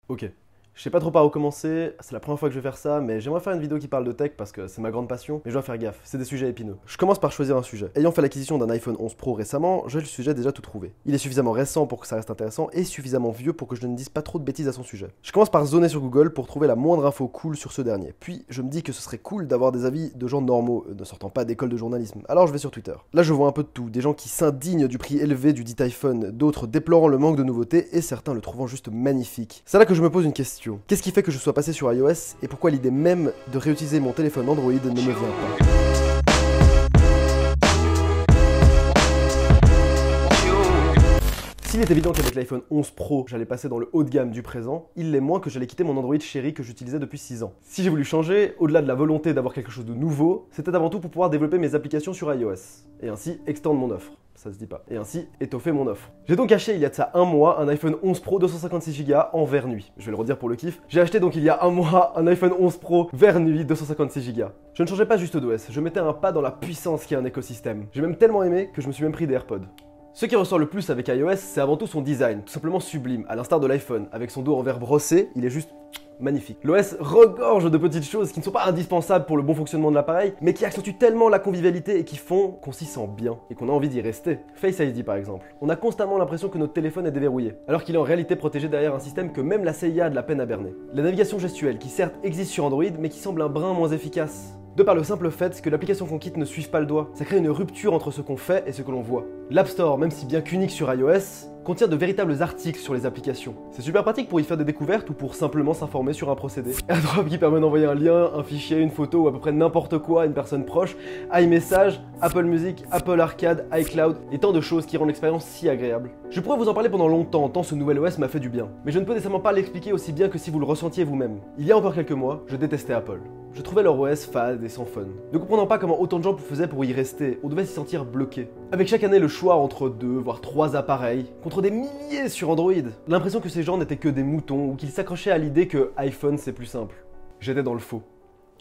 Ok. Je sais pas trop par où commencer, c'est la première fois que je vais faire ça, mais j'aimerais faire une vidéo qui parle de tech parce que c'est ma grande passion, mais je dois faire gaffe, c'est des sujets épineux. Je commence par choisir un sujet. Ayant fait l'acquisition d'un iPhone 11 Pro récemment, j'ai le sujet déjà tout trouvé. Il est suffisamment récent pour que ça reste intéressant et suffisamment vieux pour que je ne dise pas trop de bêtises à son sujet. Je commence par zoner sur Google pour trouver la moindre info cool sur ce dernier. Puis je me dis que ce serait cool d'avoir des avis de gens normaux, ne sortant pas d'école de journalisme. Alors je vais sur Twitter. Là je vois un peu de tout, des gens qui s'indignent du prix élevé du dit iPhone, d'autres déplorant le manque de nouveautés et certains le trouvant juste magnifique. C'est là que je me pose une question. Qu'est-ce qui fait que je sois passé sur iOS et pourquoi l'idée même de réutiliser mon téléphone Android ne me vient pas? S'il est évident qu'avec l'iPhone 11 Pro, j'allais passer dans le haut de gamme du présent, il l'est moins que j'allais quitter mon Android chéri que j'utilisais depuis 6 ans. Si j'ai voulu changer, au-delà de la volonté d'avoir quelque chose de nouveau, c'était avant tout pour pouvoir développer mes applications sur iOS, et ainsi extendre mon offre. Ça se dit pas. Et ainsi étoffer mon offre. J'ai donc acheté il y a de ça un mois un iPhone 11 Pro 256Go en vert nuit. Je vais le redire pour le kiff. J'ai acheté donc il y a un mois un iPhone 11 Pro vert nuit 256Go. Je ne changeais pas juste d'OS, je mettais un pas dans la puissance qui est un écosystème. J'ai même tellement aimé que je me suis même pris des AirPods. Ce qui ressort le plus avec iOS, c'est avant tout son design, tout simplement sublime, à l'instar de l'iPhone. Avec son dos en verre brossé, il est juste magnifique. L'OS regorge de petites choses qui ne sont pas indispensables pour le bon fonctionnement de l'appareil, mais qui accentuent tellement la convivialité et qui font qu'on s'y sent bien et qu'on a envie d'y rester. Face ID par exemple. On a constamment l'impression que notre téléphone est déverrouillé, alors qu'il est en réalité protégé derrière un système que même la CIA a de la peine à berner. La navigation gestuelle, qui certes existe sur Android, mais qui semble un brin moins efficace. De par le simple fait que l'application qu'on quitte ne suive pas le doigt, ça crée une rupture entre ce qu'on fait et ce que l'on voit. L'App Store, même si bien qu'unique sur iOS, contient de véritables articles sur les applications. C'est super pratique pour y faire des découvertes ou pour simplement s'informer sur un procédé. AirDrop qui permet d'envoyer un lien, un fichier, une photo ou à peu près n'importe quoi à une personne proche, iMessage, Apple Music, Apple Arcade, iCloud et tant de choses qui rendent l'expérience si agréable. Je pourrais vous en parler pendant longtemps tant ce nouvel OS m'a fait du bien, mais je ne peux nécessairement pas l'expliquer aussi bien que si vous le ressentiez vous-même. Il y a encore quelques mois, je détestais Apple. Je trouvais leur OS fade et sans fun. Ne comprenant pas comment autant de gens faisaient pour y rester, on devait s'y sentir bloqué. Avec chaque année le choix entre 2 voire 3 appareils, contre des milliers sur Android, l'impression que ces gens n'étaient que des moutons ou qu'ils s'accrochaient à l'idée que iPhone c'est plus simple. J'étais dans le faux.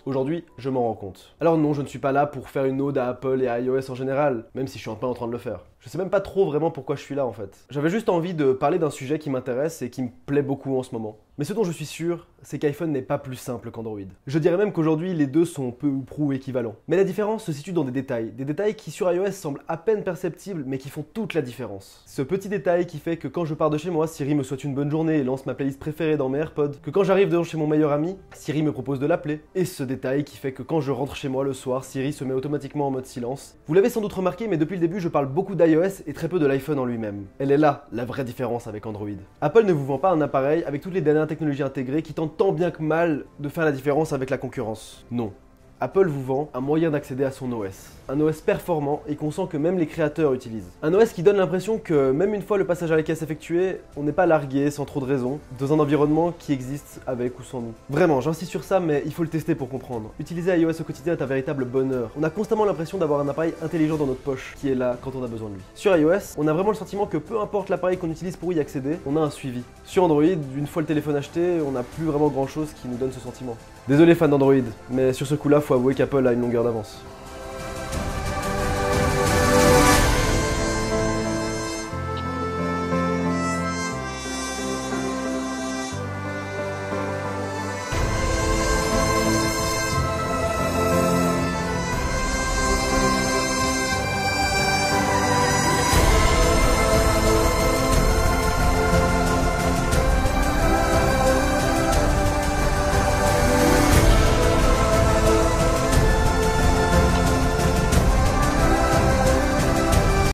Aujourd'hui, je m'en rends compte. Alors non, je ne suis pas là pour faire une ode à Apple et à iOS en général, même si je suis pas en train de le faire. Je sais même pas trop vraiment pourquoi je suis là en fait. J'avais juste envie de parler d'un sujet qui m'intéresse et qui me plaît beaucoup en ce moment. Mais ce dont je suis sûr, c'est qu'iPhone n'est pas plus simple qu'Android. Je dirais même qu'aujourd'hui, les deux sont peu ou prou équivalents. Mais la différence se situe dans des détails qui sur iOS semblent à peine perceptibles, mais qui font toute la différence. Ce petit détail qui fait que quand je pars de chez moi, Siri me souhaite une bonne journée et lance ma playlist préférée dans mes AirPods, que quand j'arrive devant chez mon meilleur ami, Siri me propose de l'appeler, et ce détail qui fait que quand je rentre chez moi le soir, Siri se met automatiquement en mode silence. Vous l'avez sans doute remarqué, mais depuis le début, je parle beaucoup d'iOS et très peu de l'iPhone en lui-même. Elle est là, la vraie différence avec Android. Apple ne vous vend pas un appareil avec toutes les dernières technologies intégrées qui tentent tant bien que mal de faire la différence avec la concurrence. Non. Apple vous vend un moyen d'accéder à son OS. Un OS performant et qu'on sent que même les créateurs utilisent. Un OS qui donne l'impression que même une fois le passage à la caisse effectué, on n'est pas largué sans trop de raison, dans un environnement qui existe avec ou sans nous. Vraiment, j'insiste sur ça, mais il faut le tester pour comprendre. Utiliser iOS au quotidien est un véritable bonheur. On a constamment l'impression d'avoir un appareil intelligent dans notre poche, qui est là quand on a besoin de lui. Sur iOS, on a vraiment le sentiment que peu importe l'appareil qu'on utilise pour y accéder, on a un suivi. Sur Android, une fois le téléphone acheté, on n'a plus vraiment grand chose qui nous donne ce sentiment. Désolé fans d'Android, mais sur ce coup-là, faut avouer qu'Apple a une longueur d'avance.